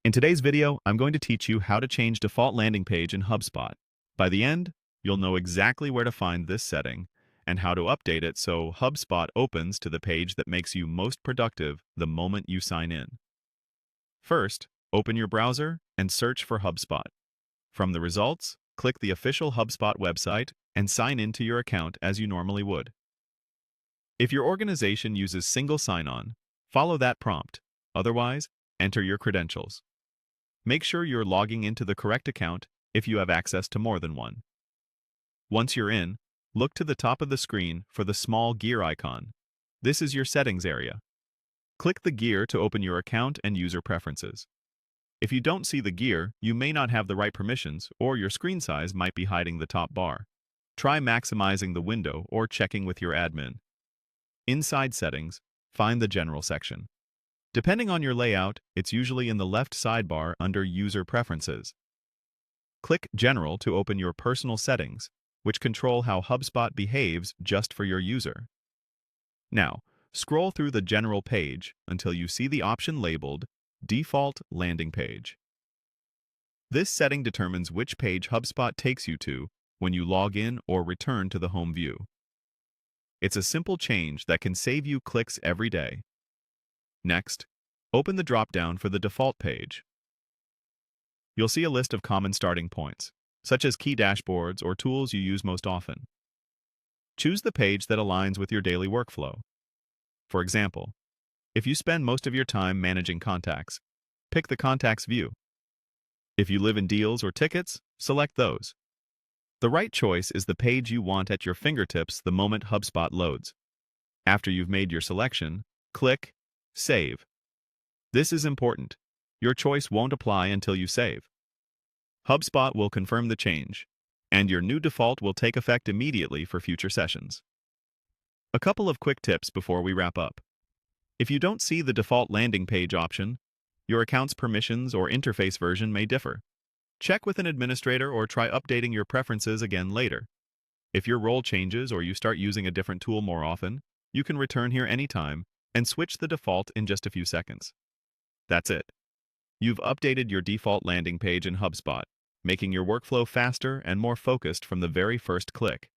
In today's video, I'm going to teach you how to change default landing page in HubSpot. By the end, you'll know exactly where to find this setting and how to update it so HubSpot opens to the page that makes you most productive the moment you sign in. First, open your browser and search for HubSpot. From the results, click the official HubSpot website and sign into your account as you normally would. If your organization uses single sign-on, follow that prompt. Otherwise, enter your credentials. Make sure you're logging into the correct account if you have access to more than one. Once you're in, look to the top of the screen for the small gear icon. This is your settings area. Click the gear to open your account and user preferences. If you don't see the gear, you may not have the right permissions or your screen size might be hiding the top bar. Try maximizing the window or checking with your admin. Inside Settings, find the General section. Depending on your layout, it's usually in the left sidebar under User Preferences. Click General to open your personal settings, which control how HubSpot behaves just for your user. Now, scroll through the General page until you see the option labeled Default Landing Page. This setting determines which page HubSpot takes you to when you log in or return to the home view. It's a simple change that can save you clicks every day. Next, open the drop-down for the default page. You'll see a list of common starting points, such as key dashboards or tools you use most often. Choose the page that aligns with your daily workflow. For example, if you spend most of your time managing contacts, pick the Contacts view. If you live in deals or tickets, select those. The right choice is the page you want at your fingertips the moment HubSpot loads. After you've made your selection, click Save. This is important. Your choice won't apply until you save. HubSpot will confirm the change, and your new default will take effect immediately for future sessions. A couple of quick tips before we wrap up. If you don't see the default landing page option, your account's permissions or interface version may differ. Check with an administrator or try updating your preferences again later. If your role changes or you start using a different tool more often, you can return here anytime and switch the default in just a few seconds. That's it. You've updated your default landing page in HubSpot, making your workflow faster and more focused from the very first click.